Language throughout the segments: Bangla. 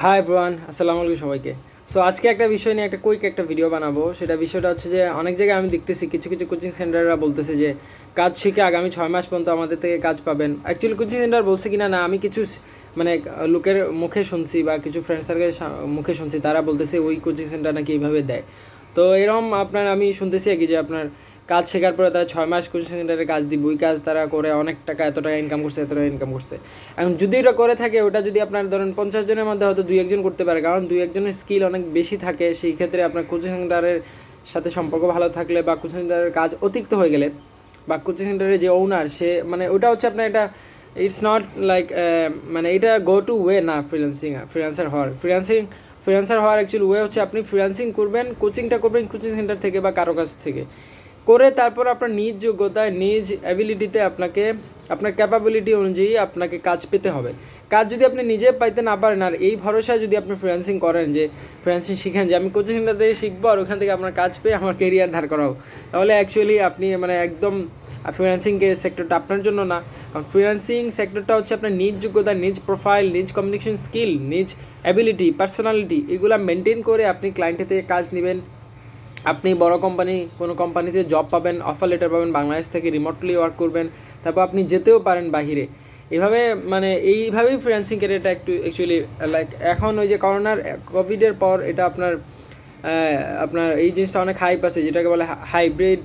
হাই এভরিওয়ান, আসসালামু আলাইকুম সবাইকে। সো আজকে একটা বিষয় নিয়ে একটা কুইক একটা ভিডিও বানাবো। বিষয়টা হচ্ছে যে অনেক জায়গায় আমি দেখতেছি কিছু কিছু কোচিং সেন্টাররা বলতেছে যে কাজ শিখে আগামী 6 মাস পর্যন্ত আমাদের থেকে কাজ পাবেন। অ্যাকচুয়ালি কোচিং সেন্টার বলছে কিনা না, আমি কিছু মানে লোকের মুখে শুনছি বা কিছু ফ্রেন্ড সার্কেলের মুখে শুনছি, তারা বলতেছে ওই কোচিং সেন্টার নাকি এইভাবে দেয়। তো এরকম আপনার আমি শুনতেছি আর কি যে আপনার কাজ শেখার পরে তারা 6 মাস কোচিং সেন্টারে কাজ দিব, ওই কাজ তারা করে অনেক টাকা, এত টাকা ইনকাম করছে, এত টাকা ইনকাম করছে। এখন যদি এটা করে থাকে, ওটা যদি আপনার ধরেন 50 জনের মধ্যে হয়তো 2-1 জন করতে পারে, কারণ 2-1 জনের স্কিল অনেক বেশি থাকে। সেই ক্ষেত্রে আপনার কোচিং সেন্টারের সাথে সম্পর্ক ভালো থাকলে বা কোচিং সেন্টারের কাজ অতিরিক্ত হয়ে গেলে বা কোচিং সেন্টারের যে ওনার সে মানে ওটা হচ্ছে আপনার এটা ইটস নট লাইক মানে এটা গো টু ওয়ে না ফ্রিল্যান্সার হওয়ার অ্যাকচুয়ালি ওয়ে হচ্ছে আপনি ফ্রিল্যান্সিং করবেন, কোচিংটা করবেন কোচিং সেন্টার থেকে বা কারো কাছ থেকে করে, তারপর আপনার নিজ যোগ্যতায় নিজ অ্যাবিলিটিতে আপনাকে আপনার ক্যাপাবিলিটি অনুযায়ী আপনাকে কাজ পেতে হবে। কাজ যদি আপনি নিজে পাইতে না পারেন আর এই ভরসায় যদি আপনি ফ্রিল্যান্সিং করেন, যে ফ্রিল্যান্সিং শিখেন যে আমি কোচিং সেন্টার থেকে শিখবো আর ওখান থেকে আপনার কাজ পেয়ে আমার কেরিয়ার ধার করাও, তাহলে অ্যাকচুয়ালি আপনি মানে একদম ফ্রিল্যান্সিং সেক্টরটা আপনার জন্য না। কারণ ফ্রিল্যান্সিং সেক্টরটা হচ্ছে আপনার নিজ যোগ্যতা, নিজ প্রোফাইল, নিজ কমিউনিকেশন স্কিল, নিজ অ্যাবিলিটি, পার্সোনালিটি, এগুলো মেনটেন করে আপনি ক্লায়েন্টের থেকে কাজ নেবেন। আপনি বড় কোনো কোম্পানিতে জব পাবেন, অফার লেটার পাবেন, বাংলাদেশ থেকে রিমোটলি ওয়ার্ক করবেন, তারপর আপনি যেতেও পারেন বাহিরে। এভাবে মানে এইভাবেই ফ্রিল্যান্সিং ক্যারিয়ারটা একটু অ্যাকচুয়ালি লাইক এখন ওই যে কোভিডের পর এটা আপনার এই জিনিসটা অনেক হাইপ আছে, যেটাকে বলে হাইব্রিড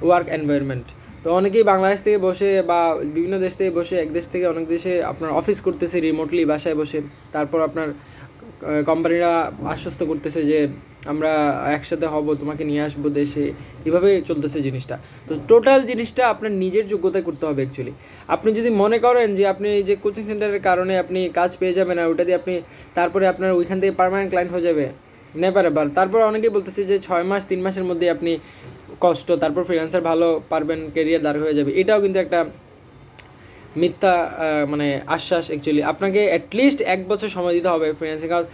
ওয়ার্ক এনভায়রনমেন্ট। তো অনেকেই বাংলাদেশ থেকে বসে বা বিভিন্ন দেশ থেকে বসে, এক দেশ থেকে অনেক দেশে আপনার অফিস করতেছে রিমোটলি বাসায় বসে। তারপর আপনার কোম্পানিরা আশ্বস্ত করতেছে যে আমরা একসাথে হব, তোমাকে নিয়ে আসবো দেশে, এভাবে চলতেছে জিনিসটা। তো টোটাল জিনিসটা আপনার নিজের যোগ্যতায় করতে হবে অ্যাকচুয়ালি। আপনি যদি মনে করেন যে আপনি এই যে কোচিং সেন্টারের কারণে আপনি কাজ পেয়ে যাবেন আর ওটা দিয়ে আপনি তারপরে আপনার ওইখান থেকে পার্মানেন্ট ক্লায়েন্ট হয়ে যাবে, নেভার এভার। তারপর অনেকেই বলতেছে যে 6 মাস 3 মাসের মধ্যে আপনি কষ্ট, তারপর ফ্রিল্যান্সার ভালো পারবেন, কেরিয়ার দাঁড় হয়ে যাবে। এটাও কিন্তু একটা মিথ্যা মানে আশ্বাস। অ্যাকচুয়ালি আপনাকে অ্যাটলিস্ট 1 বছর সময় দিতে হবে ফ্রিল্যান্সিং। কারণ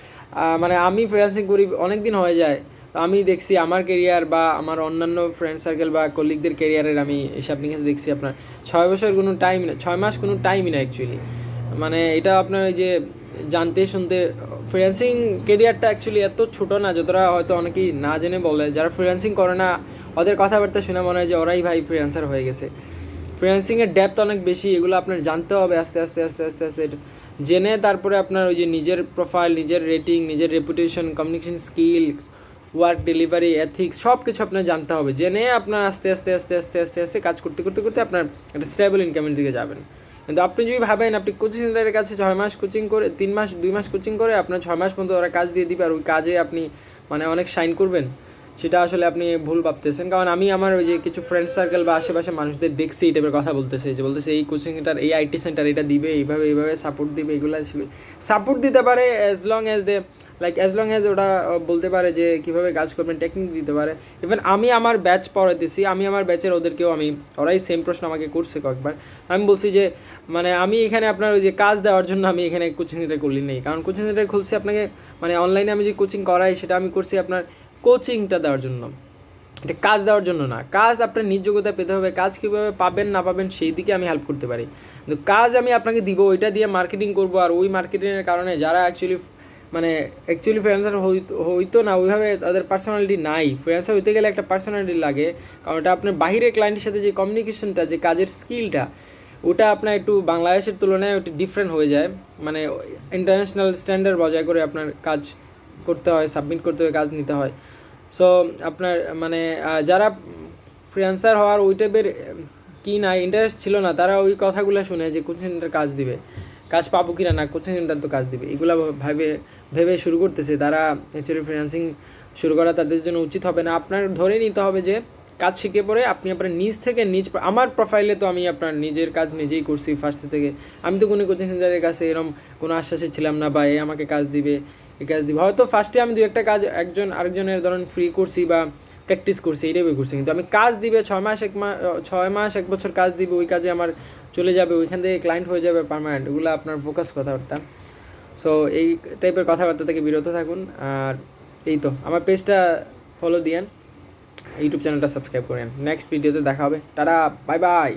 মানে আমি ফ্রিল্যান্সিং করি অনেক দিন হয়ে যায়, তো আমি দেখছি আমার কেরিয়ার বা আমার অন্যান্য ফ্রেন্ড সার্কেল বা কলিগদের কেরিয়ারের আমি হিসাব নিকাশ দেখছি আপনার 6 বছর কোনো টাইম না, 6 মাস কোনো টাইমই না অ্যাকচুয়ালি। মানে এটা আপনার ওই যে জানতে শুনতে ফ্রিল্যান্সিং কেরিয়ারটা অ্যাকচুয়ালি এত ছোটো না যতটা হয়তো অনেকেই না জেনে বলে। যারা ফ্রিল্যান্সিং করে না ওদের কথাবার্তা শুনে মনে হয় যে ওরাই ভাই ফ্রিল্যান্সার হয়ে গেছে। ফ্রিল্যান্সিংয়ের ডেপথ অনেক বেশি, এগুলো আপনার জানতে হবে আস্তে আস্তে আস্তে আস্তে আস্তে জেনে, তারপরে আপনার ওই যে নিজের প্রোফাইল, নিজের রেটিং, নিজের reputation, communication skill, work delivery, ethics, সব কিছু আপনার জানতে হবে। জেনে আপনার আস্তে আস্তে আস্তে আস্তে আস্তে আস্তে কাজ করতে করতে করতে আপনার একটা স্টেবল ইনকামের দিকে যাবেন। কিন্তু আপনি যদি ভাবেন আপনি কোচিং সেন্টারের কাছে 6 মাস কোচিং করে, 3 মাস 2 মাস কোচিং করে আপনার 6 মাস পর্যন্ত ওরা কাজ দিয়ে দিবে আর ওই কাজে আপনি মানে অনেক শাইন করবেন, সেটা আসলে আপনি ভুল ভাবতেছেন। কারণ আমি আমার ওই যে কিছু ফ্রেন্ড সার্কেল বা আশেপাশে মানুষদের দেখছি এই টাইপের কথা বলতেছে, যে বলতেছে এই কোচিং সেন্টার, এই আইটি সেন্টার এটা দিবে, এইভাবে এইভাবে সাপোর্ট দিবে। এগুলো সাপোর্ট দিতে পারে অ্যাজ লং অ্যাজ ওটা বলতে পারে যে কীভাবে কাজ করবেন, টেকনিক দিতে পারে। ইভেন আমি আমার ব্যাচ পড়াইতেছি, আমি আমার ব্যাচের ওদেরকেও ওরাই সেম প্রশ্ন আমাকে করছে কয়েকবার। আমি বলছি যে মানে আমি এখানে আপনার ওই যে কাজ দেওয়ার জন্য আমি এখানে কোচিং সেন্টার করলি নেই, কারণ কোচিং সেন্টার খুলছি আপনাকে মানে অনলাইনে আমি যে কোচিং করাই সেটা আমি করছি আপনার কোচিংটা দেওয়ার জন্য, এটা কাজ দেওয়ার জন্য না। কাজ আপনার নিজ যোগ্যতা পেতে হবে, কাজ কীভাবে পাবেন না পাবেন সেই দিকে আমি হেল্প করতে পারি। কিন্তু কাজ আমি আপনাকে দিব, ওইটা দিয়ে মার্কেটিং করবো, আর ওই মার্কেটিংয়ের কারণে যারা অ্যাকচুয়ালি ফ্রিল্যান্সার হইতো না ওইভাবে, তাদের পার্সোনালিটি নাই। ফ্রিল্যান্সার হইতে গেলে একটা পার্সোনালিটি লাগে, কারণ এটা আপনার বাহিরের ক্লায়েন্টের সাথে যে কমিউনিকেশনটা, যে কাজের স্কিলটা, ওটা আপনার একটু বাংলাদেশের তুলনায় একটু ডিফারেন্ট হয়ে যায়। মানে ইন্টারন্যাশনাল স্ট্যান্ডার্ড বজায় করে আপনার কাজ করতে হয়, সাবমিট করতে হয়, কাজ নিতে হয়। সো আপনার মানে যারা ফ্রিল্যান্সার হওয়ার ওই টাইপের কি না ইন্টারেস্ট ছিল না, তারা ওই কথাগুলো শুনে যে কোচিং সেন্টার কাজ দিবে, কাজ পাবো কিনা, না কোচিং সেন্টার তো কাজ দিবে, এগুলো ভেবে শুরু করতেছে। তারা অ্যাকচুয়ালি ফ্রিল্যান্সিং শুরু করা তাদের জন্য উচিত হবে না। আপনার ধরে নিতে হবে যে কাজ শিখে পরে আপনি আপনার নিজ থেকে আমার প্রোফাইলে তো আমি আপনার নিজের কাজ নিজেই করছি ফার্স্ট থেকে। আমি তো কোনো কোচিং সেন্টারের কাছে এরকম কোনো আশ্বাসে ছিলাম না বা আমাকে কাজ দিবে, এই কাজ দিবে। হয়তো ফার্স্টে আমি 2-একটা কাজ একজন আরেকজনের ধরেন ফ্রি করছি বা প্র্যাকটিস করছি, এইটাই করছি, কিন্তু আমি কাজ দিবে 6 মাস 1 বছর কাজ দিবে, ওই কাজে আমার চলে যাবে, ওইখান থেকে ক্লায়েন্ট হয়ে যাবে পার্মানেন্ট, ওগুলো আপনার ফোকাস কথাবার্তা। সো এই টাইপের কথাবার্তা থেকে বিরত থাকুন। আর এই তো আমার পেজটা ফলো দিয়েন, ইউটিউব চ্যানেলটা সাবস্ক্রাইব করেন। নেক্সট ভিডিওতে দেখা হবে, টাটা, বাই বাই।